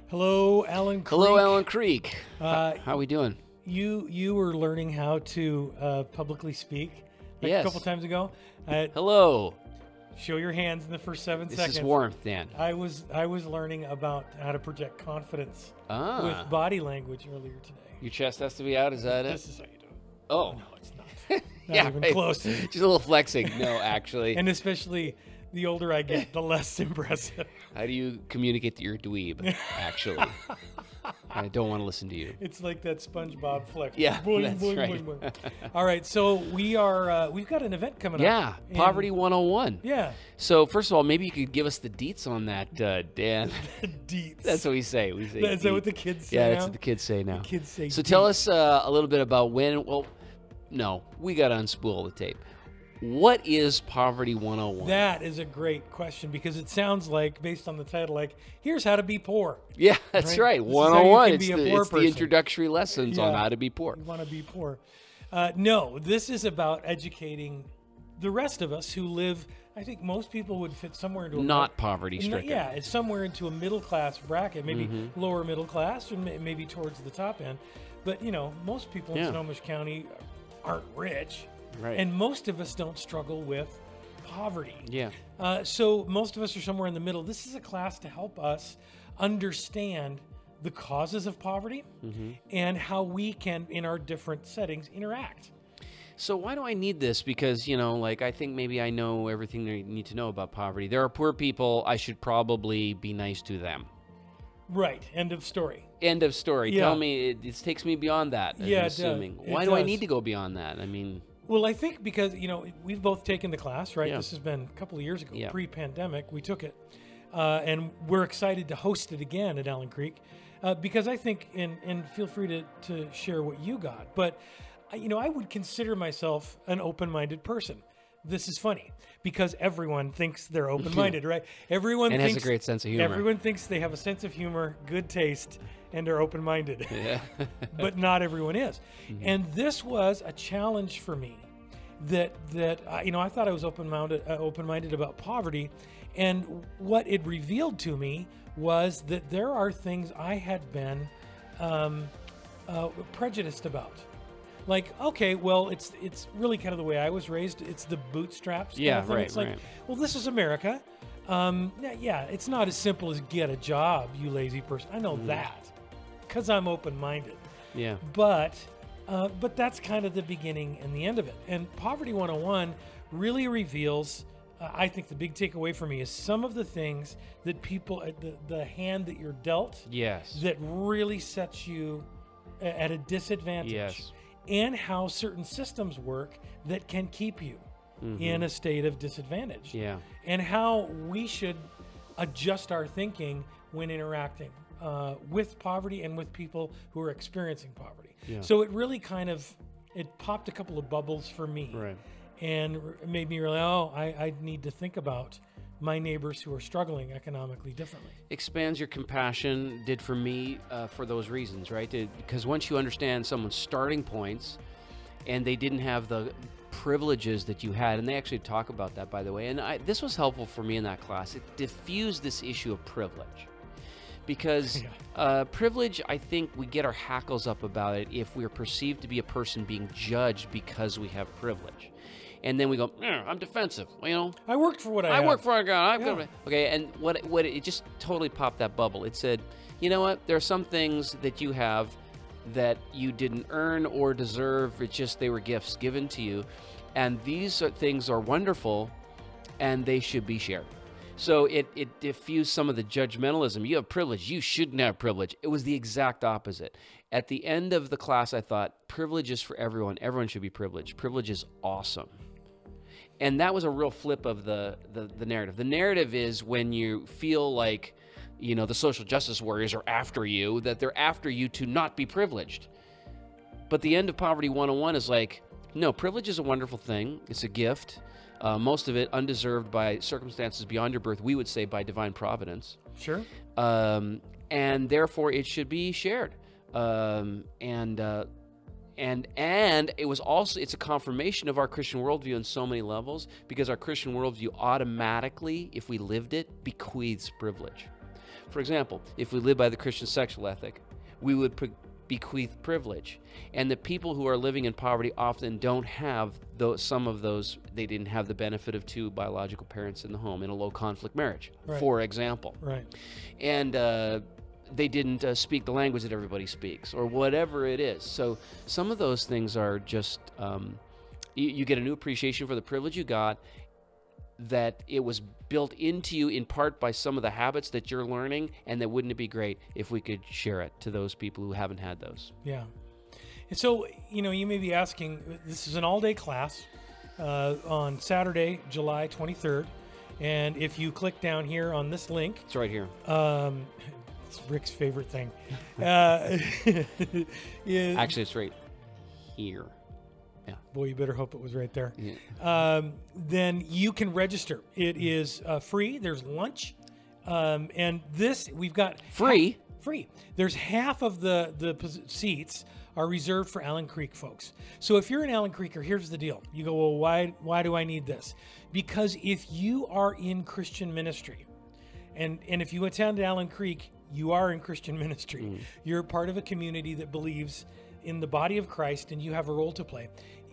Hello, Alan Creek. Hello, Alan Creek. Uh, How we doing? You were learning how to publicly speak like Yes. a couple times ago. Hello. Show your hands in the first 7 This seconds. is warmth, Dan. I was learning about how to project confidence with body language earlier today. Your chest has to be out, is that This it? is how you do it. Oh. No, it's not. Not Yeah, even right. close. Just a little flexing. No, actually. And especially the older I get, the less impressive. How do you communicate that you're a dweeb, actually? I don't want to listen to you. It's like that SpongeBob flex. Yeah, Boing, that's boing, right. boing, boing. All right, so we've got an event coming Yeah, up. and- Poverty 101. Yeah. So, first of all, maybe you could give us the deets on that, Dan. Deets. That's what we say. We say Is that what deets. the kids say Yeah, now? that's what the kids say now. The kids say So tell deets. us a little bit about when, well, no, we got to unspool the tape. What is Poverty 101? That is a great question because it sounds like, based on the title, like, here's how to be poor. Yeah, that's Right? right. This is how you 101. can It's, be a the, poor it's the person. introductory lessons on Yeah. how to be poor. You want to be poor. No, this is about educating the rest of us who live, I think most people would fit somewhere into a Not poverty stricken. Yeah, it's somewhere into a middle class bracket, maybe Mm-hmm. lower middle class, or maybe towards the top end. But most people in Yeah. Snohomish County aren't rich, Right. and most of us don't struggle with poverty. Yeah. So most of us are somewhere in the middle. This is a class to help us understand the causes of poverty Mm-hmm. and how we can, in our different settings, interact. So why do I need this? Because, I think maybe I know everything I need to know about poverty. There are poor people. I should probably be nice to them. Right. End of story. End of story. Yeah. Tell me, it takes me beyond that, Yeah, it I'm does. assuming. It Why do I does. need to go beyond that? I mean, Well, I think because, we've both taken the class, right? Yeah. This has been a couple of years ago, Yeah. pre-pandemic. We took it. And we're excited to host it again at Allen Creek because I think, and feel free to share what you got, but, I would consider myself an open-minded person. This is funny because everyone thinks they're open-minded, right? Everyone and thinks has a great sense of humor. Everyone thinks they have a sense of humor, good taste, and are open-minded. Yeah. But not everyone is. And this was a challenge for me that I thought I was open-minded about poverty, and what it revealed to me was that there are things I had been prejudiced about. Like, okay, well, it's really kind of the way I was raised. It's the bootstraps. kind Yeah, of thing. right, It's like, right. well, this is America. Yeah, it's not as simple as get a job, you lazy person. I know that because I'm open-minded. Yeah. But that's kind of the beginning and the end of it. And Poverty 101 really reveals, I think the big takeaway for me is some of the things that people, the hand that you're dealt, Yes. that really sets you at a disadvantage. Yes. And how certain systems work that can keep you in a state of disadvantage. Yeah. And how we should adjust our thinking when interacting with poverty and with people who are experiencing poverty. Yeah. So it really it popped a couple of bubbles for me. Right. And made me realize, I need to think about my neighbors who are struggling economically differently. Expands your compassion, did for me, for those reasons, right? Because once you understand someone's starting points and they didn't have the privileges that you had, and they actually talk about that, by the way, and this was helpful for me in that class. It diffused this issue of privilege. Because privilege, I think we get our hackles up about it if we're perceived to be a person being judged because we have privilege. And then we go, I'm defensive. Well, I worked for what I have. work for a guy. Yeah. Okay, and what it just totally popped that bubble. It said, you know what? There are some things that you have that you didn't earn or deserve. It's just they were gifts given to you, and these things are wonderful, and they should be shared. So it diffused some of the judgmentalism. You have privilege. You shouldn't have privilege. It was the exact opposite. At the end of the class, I thought, privilege is for everyone. Everyone should be privileged. Privilege is awesome. And that was a real flip of the narrative. The narrative is when you feel like, the social justice warriors are after you, that they're after you to not be privileged. But the end of Poverty 101 is like, no, privilege is a wonderful thing. It's a gift. Most of it undeserved by circumstances beyond your birth. We would say by divine providence. Sure. And therefore it should be shared. And it was also, it's a confirmation of our Christian worldview on so many levels, because our Christian worldview automatically, if we lived it, bequeaths privilege. For example, if we live by the Christian sexual ethic, we would bequeath privilege. And the people who are living in poverty often don't have some of those. They didn't have the benefit of two biological parents in the home in a low conflict marriage, for example. Right. And they didn't speak the language that everybody speaks, or whatever it is. So some of those things are just, you get a new appreciation for the privilege you got, that it was built into you in part by some of the habits that you're learning, and that wouldn't it be great if we could share it to those people who haven't had those? Yeah. And so, you know, you may be asking, this is an all-day class on Saturday, July 23rd. And if you click down here on this link. It's right here. It's Rick's favorite thing. Actually, it's right here. Yeah. Boy, you better hope it was right there. Yeah. Then you can register. It is free. There's lunch. And this, we've got... Free? Free. There's half of the seats are reserved for Allen Creek folks. So if you're an Allen Creeker, here's the deal. You go, well, why do I need this? Because if you are in Christian ministry, and if you attend Allen Creek, you are in Christian ministry. You're part of a community that believes in the body of Christ, and you have a role to play.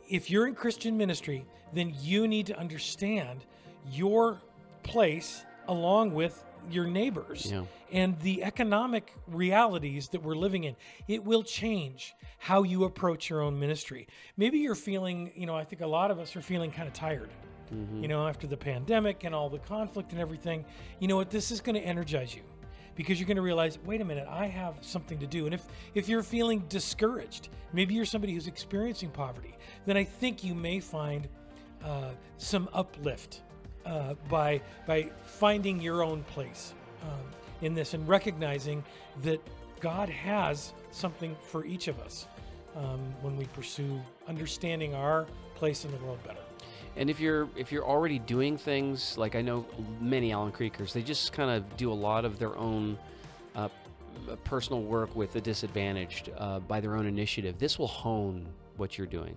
If you're in Christian ministry, then you need to understand your place along with your neighbors and the economic realities that we're living in. It will change how you approach your own ministry. Maybe you're feeling, you know, I think a lot of us are feeling kind of tired, you know, after the pandemic and all the conflict and everything. You know what? This is going to energize you, because you're going to realize, wait a minute, I have something to do. And if you're feeling discouraged, maybe you're somebody who's experiencing poverty, then I think you may find some uplift by finding your own place in this, and recognizing that God has something for each of us when we pursue understanding our place in the world better. And if you're already doing things, like I know many Allen Creekers, they just kind of do a lot of their own personal work with the disadvantaged by their own initiative. This will hone what you're doing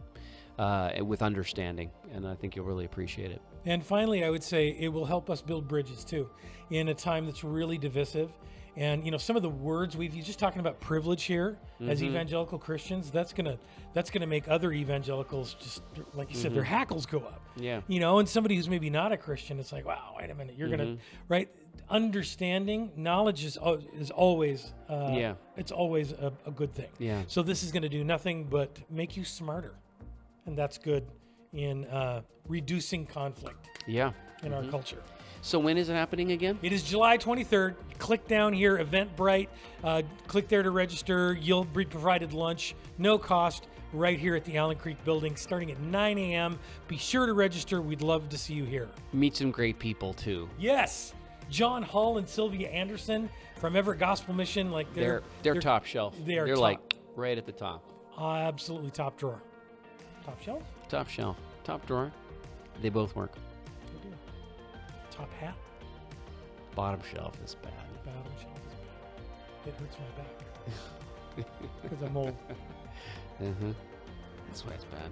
with understanding, and I think you'll really appreciate it. And finally, I would say it will help us build bridges too, in a time that's really divisive. And you know, some of the words we've used, just talking about privilege here as evangelical Christians, that's gonna make other evangelicals, just like you said, their hackles go up. Yeah. You know, and somebody who's maybe not a Christian, it's like, wow, wait a minute, you're gonna, right? Understanding, knowledge is always it's always a good thing. Yeah. So this is gonna do nothing but make you smarter, and that's good in reducing conflict. Yeah. In our culture. So when is it happening again? It is July 23rd. Click down here, Eventbrite. Click there to register. You'll be provided lunch, no cost, right here at the Allen Creek building, starting at 9 a.m. Be sure to register. We'd love to see you here. Meet some great people too. Yes. John Hull and Sylvia Anderson from Everett Gospel Mission. Like they're top shelf. They're top. Like right at the top. Absolutely top drawer. Top shelf? Top shelf. Top drawer. They both work. Top hat? Bottom shelf is bad. Bottom shelf is bad. It hurts my back. Because I'm old. That's why it's bad.